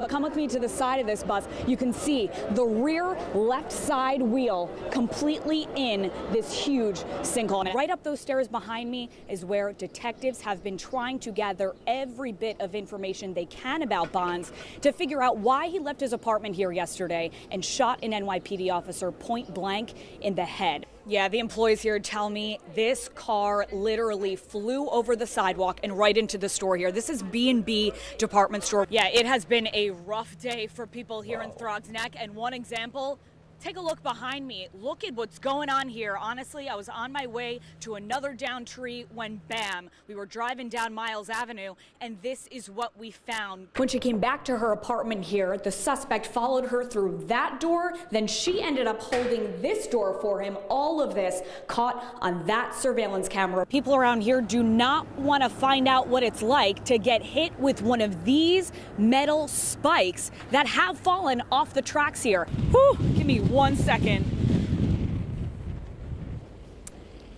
Come with me to the side of this bus. You can see the rear left side wheel completely in this huge sinkhole. And right up those stairs behind me is where detectives have been trying to gather every bit of information they can about Bonds to figure out why he left his apartment here yesterday and shot an NYPD officer point blank in the head. Yeah, the employees here tell me this car literally flew over the sidewalk and right into the store here. This is B&B department store. Yeah, it has been a rough day for people here in Throgs Neck. And one example, take a look behind me. Look at what's going on here. Honestly, I was on my way to another downed tree when bam, we were driving down Miles Avenue and this is what we found. When she came back to her apartment here, the suspect followed her through that door. Then she ended up holding this door for him. All of this caught on that surveillance camera. People around here do not want to find out what it's like to get hit with one of these metal spikes that have fallen off the tracks here. Whew, give me 1 second.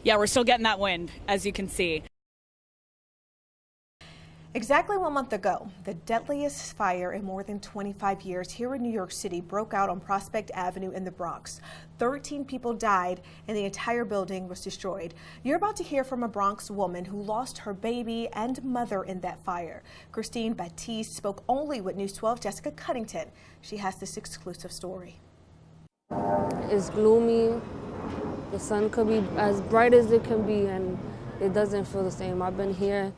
Yeah, we're still getting that wind, as you can see. Exactly 1 month ago, the deadliest fire in more than 25 years here in New York City broke out on Prospect Avenue in the Bronx. 13 people died and the entire building was destroyed. You're about to hear from a Bronx woman who lost her baby and mother in that fire. Christine Baptiste spoke only with News 12's Jessica Cunnington. She has this exclusive story. It's gloomy. The sun could be as bright as it can be, and it doesn't feel the same. I've been here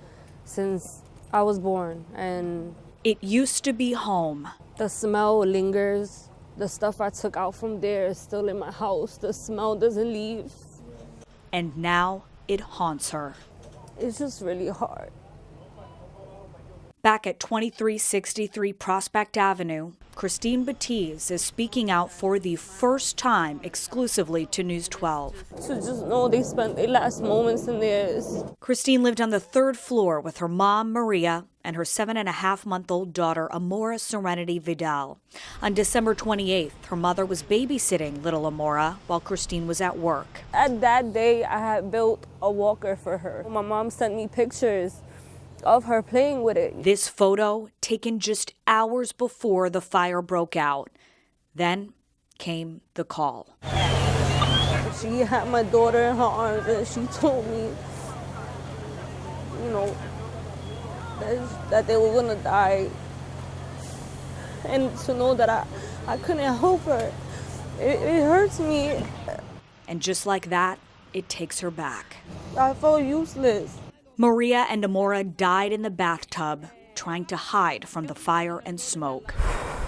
since I was born, and it used to be home. The smell lingers. The stuff I took out from there is still in my house. The smell doesn't leave. And now it haunts her. It's just really hard. Back at 2363 Prospect Avenue, Christine Baptiste is speaking out for the first time exclusively to News 12. To just know they spent their last moments in theirs. Christine lived on the 3rd floor with her mom, Maria, and her 7.5-month-old daughter, Amora Serenity Vidal. On December 28th, her mother was babysitting little Amora while Christine was at work. At that day, I had built a walker for her. My mom sent me pictures of her playing with it. This photo taken just hours before the fire broke out. Then came the call. She had my daughter in her arms and she told me, you know, that they were gonna die. And to know that I couldn't help her, it hurts me. And just like that, it takes her back. I felt useless. Maria and Amora died in the bathtub, trying to hide from the fire and smoke.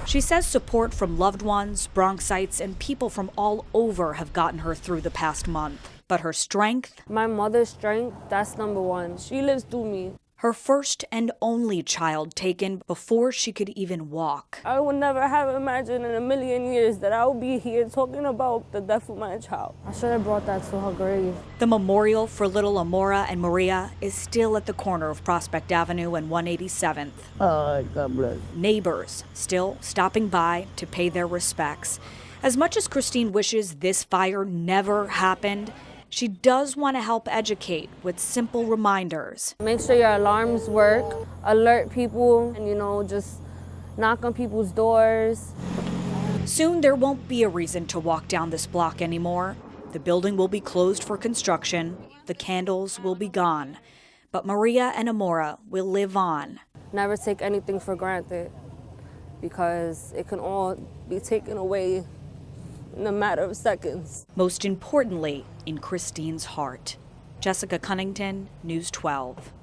She says support from loved ones, Bronxites, and people from all over have gotten her through the past month. But her strength? My mother's strength, that's number one. She lives through me. Her first and only child taken before she could even walk. I would never have imagined in a million years that I would be here talking about the death of my child. I should have brought that to her grave. The memorial for little Amora and Maria is still at the corner of Prospect Avenue and 187th. Oh, God bless. Neighbors still stopping by to pay their respects. As much as Christine wishes this fire never happened, she does want to help educate with simple reminders. Make sure your alarms work, alert people, and, you know, just knock on people's doors. Soon there won't be a reason to walk down this block anymore. The building will be closed for construction. The candles will be gone. But Maria and Amora will live on. Never take anything for granted, because it can all be taken away in a matter of seconds. Most importantly, in Christine's heart. Jessica Cunnington, News 12.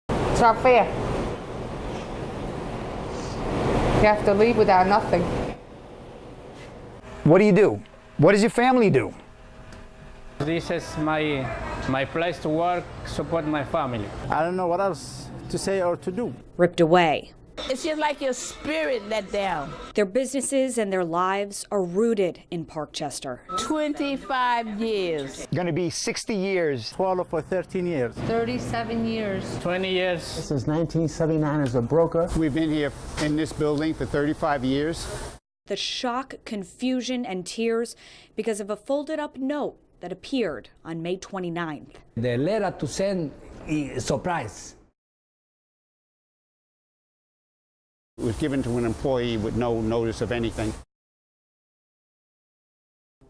It's not fair. You have to leave without nothing. What do you do? What does your family do? This is my place to work, support my family. I don't know what else to say or to do. Ripped away. It's just like your spirit let down. Their businesses and their lives are rooted in Parkchester. 25 years. Going to be 60 years. 12 or 13 years. 37 years. 20 years. Since 1979 as a broker. We've been here in this building for 35 years. The shock, confusion, and tears because of a folded up note that appeared on May 29th. The letter to send is surprise. It was given to an employee with no notice of anything.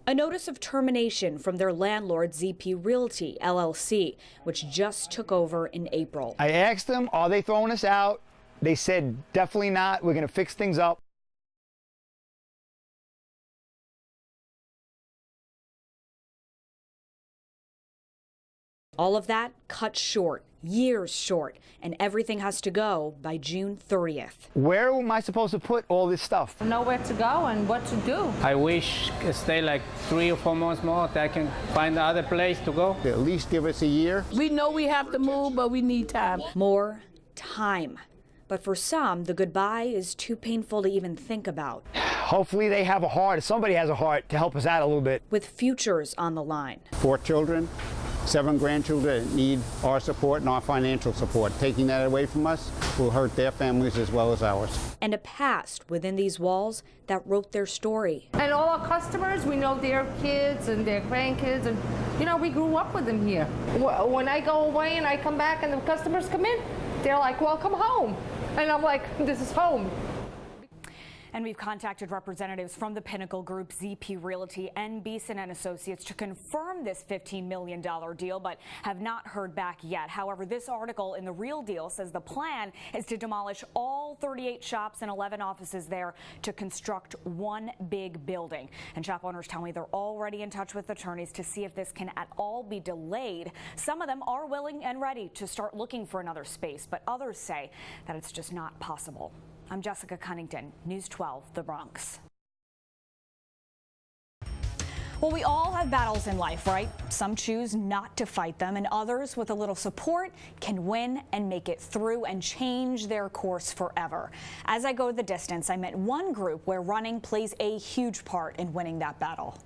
A notice of termination from their landlord, ZP Realty, LLC, which just took over in April. I asked them, are they throwing us out? They said, definitely not. We're going to fix things up. All of that cut short, years short, and everything has to go by June 30th. Where am I supposed to put all this stuff? Nowhere to go and what to do. I wish I stay like 3 or 4 months more that I can find another place to go. At least give us a year. We know we have to move, but we need time. More time. But for some, the goodbye is too painful to even think about. Hopefully they have a heart, somebody has a heart to help us out a little bit. With futures on the line. 4 children, 7 grandchildren that need our support and our financial support. Taking that away from us will hurt their families as well as ours. And a past within these walls that wrote their story. And all our customers, we know their kids and their grandkids, and you know, we grew up with them here. When I go away and I come back and the customers come in, they're like, welcome home. And I'm like, this is home. And we've contacted representatives from the Pinnacle Group, ZP Realty, and Beeson & Associates to confirm this $15 million deal, but have not heard back yet. However, this article in The Real Deal says the plan is to demolish all 38 shops and 11 offices there to construct one big building. And shop owners tell me they're already in touch with attorneys to see if this can at all be delayed. Some of them are willing and ready to start looking for another space, but others say that it's just not possible. I'm Jessica Cunnington, News 12, The Bronx. Well, we all have battles in life, right? Some choose not to fight them, and others, with a little support, can win and make it through and change their course forever. As I go the distance, I met one group where running plays a huge part in winning that battle.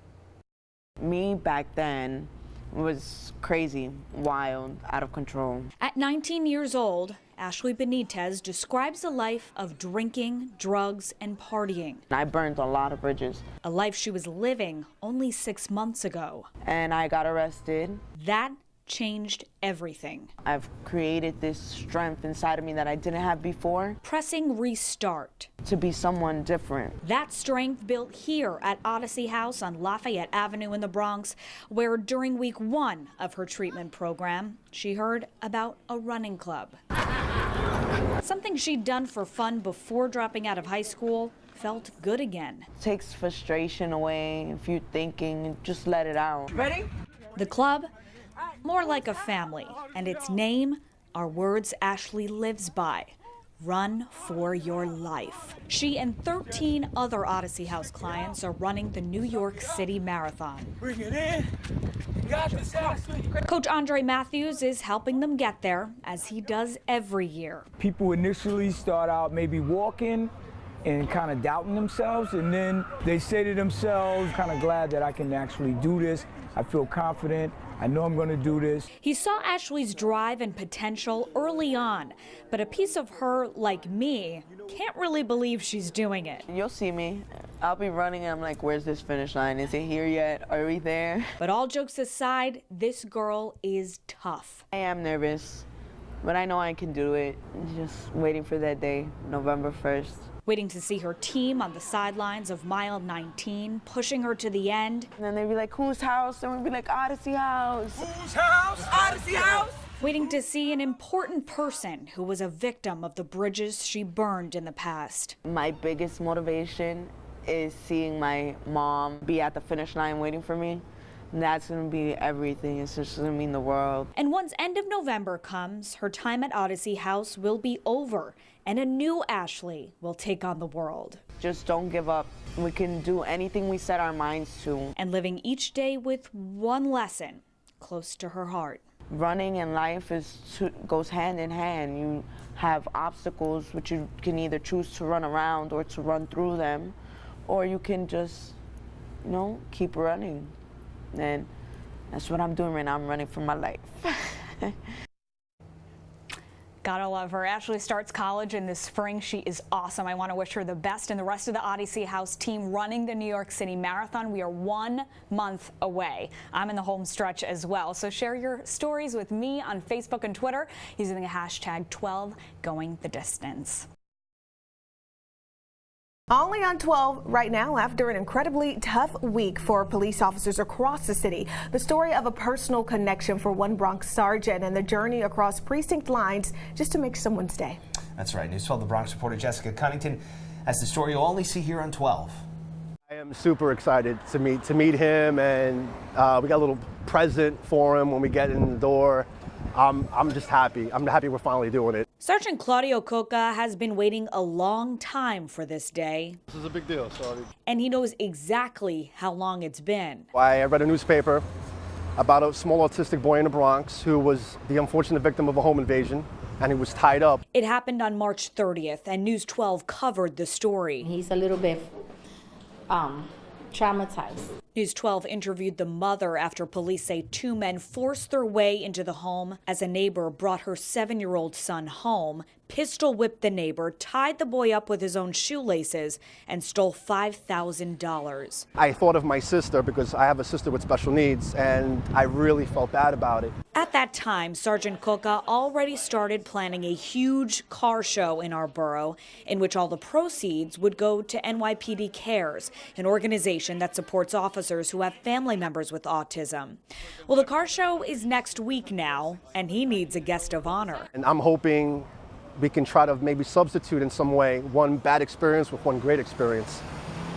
Me back then was crazy, wild, out of control. At 19 years old, Ashley Benitez describes a life of drinking, drugs, and partying. I burned a lot of bridges. A life she was living only 6 months ago. And I got arrested. That changed everything. I've created this strength inside of me that I didn't have before. Pressing restart. To be someone different. That strength built here at Odyssey House on Lafayette Avenue in the Bronx, where during week 1 of her treatment program, she heard about a running club. Something she'd done for fun before dropping out of high school felt good again. It takes frustration away. If you're thinking, just let it out. Ready? The club, more like a family, and its name are words Ashley lives by. Run for your life. She and 13 other Odyssey House clients are running the New York City Marathon. Bring it in. You got this, Ashley. Coach Andre Matthews is helping them get there, as he does every year. People initially start out maybe walking and kind of doubting themselves, and then they say to themselves, kind of glad that I can actually do this. I feel confident. I know I'm going to do this. He saw Ashley's drive and potential early on, but a piece of her, like me, can't really believe she's doing it. You'll see me. I'll be running and I'm like, where's this finish line? Is it here yet? Are we there? But all jokes aside, this girl is tough. I am nervous, but I know I can do it. Just waiting for that day, November 1st. Waiting to see her team on the sidelines of mile 19, pushing her to the end. And then they'd be like, whose house? And we'd be like, Odyssey House. Whose house? Odyssey House. Waiting to see an important person who was a victim of the bridges she burned in the past. My biggest motivation is seeing my mom be at the finish line waiting for me. And that's going to be everything. It's just going to mean the world. And once end of November comes, her time at Odyssey House will be over, and a new Ashley will take on the world. Just don't give up. We can do anything we set our minds to. And living each day with one lesson close to her heart. Running and life goes hand in hand. You have obstacles which you can either choose to run around or to run through them, or you can just, you know, keep running. And that's what I'm doing right now. I'm running for my life. Gotta love her. Ashley starts college in the spring. She is awesome. I want to wish her the best and the rest of the Odyssey House team running the New York City Marathon. We are 1 month away. I'm in the home stretch as well. So share your stories with me on Facebook and Twitter using the hashtag 12GoingTheDistance. Only on 12 right now after an incredibly tough week for police officers across the city. The story of a personal connection for one Bronx sergeant and the journey across precinct lines just to make someone's day. That's right. News 12 The Bronx reporter Jessica Cunnington has the story you'll only see here on 12. I am super excited to meet him, and we got a little present for him when we get in the door. I'm just happy. I'm happy we're finally doing it. Sergeant Claudio Coca has been waiting a long time for this day. This is a big deal, sorry. And he knows exactly how long it's been. I read a newspaper about a small autistic boy in the Bronx who was the unfortunate victim of a home invasion, and he was tied up. It happened on March 30th, and News 12 covered the story. He's a little bit traumatized. News 12 interviewed the mother after police say two men forced their way into the home as a neighbor brought her 7-year-old son home, pistol whipped the neighbor, tied the boy up with his own shoelaces, and stole $5,000. I thought of my sister because I have a sister with special needs, and I really felt bad about it. At that time, Sergeant Coca already started planning a huge car show in our borough in which all the proceeds would go to NYPD Cares, an organization that supports officers who have family members with autism. Well, the car show is next week now, and he needs a guest of honor. And I'm hoping we can try to maybe substitute in some way one bad experience with one great experience,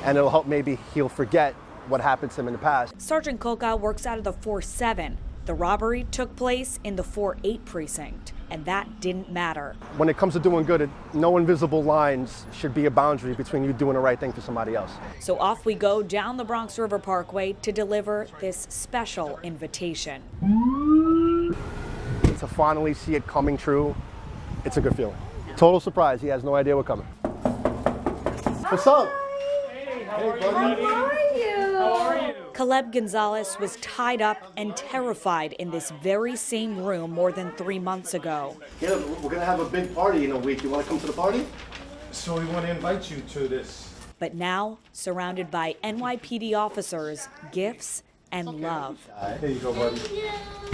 and it'll help maybe he'll forget what happened to him in the past. Sergeant Coca works out of the 4-7. The robbery took place in the 4-8 precinct, and that didn't matter. When it comes to doing good, no invisible lines should be a boundary between you doing the right thing for somebody else. So off we go down the Bronx River Parkway to deliver this special invitation. To finally see it coming true, it's a good feeling. Total surprise, he has no idea we're coming. What's up? Hey, how are you? How are you? Caleb Gonzalez was tied up and terrified in this very same room more than 3 months ago. Yeah, we're gonna have a big party in a week. You wanna come to the party? So we want to invite you to this. But now, surrounded by NYPD officers, gifts, and love. Here you go, buddy.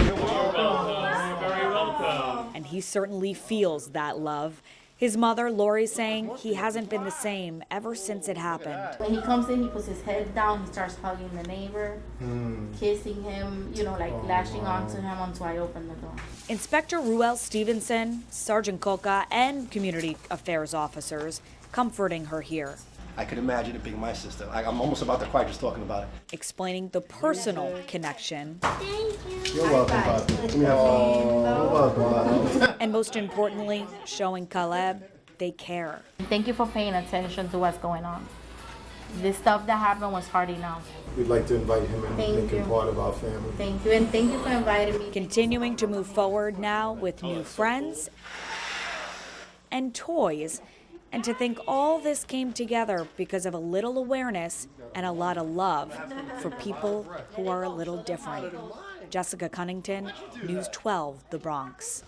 You're welcome. You're very welcome. And he certainly feels that love. His mother, Lori, saying he hasn't been the same ever since it happened. When he comes in, he puts his head down, he starts hugging the neighbor, kissing him, like lashing onto him until I open the door. Inspector Ruel Stevenson, Sergeant Coca, and community affairs officers comforting her here. I could imagine it being my sister. I'm almost about to cry just talking about it. Explaining the personal connection. Thank you. You're welcome, Bobby. And most importantly, showing Caleb they care. Thank you for paying attention to what's going on. This stuff that happened was hard enough. We'd like to invite him and make him part of our family. Thank you, and thank you for inviting me. Continuing to move forward now with new friends and toys. And to think all this came together because of a little awareness and a lot of love for people who are a little different. Jessica Cunnington, News 12, The Bronx.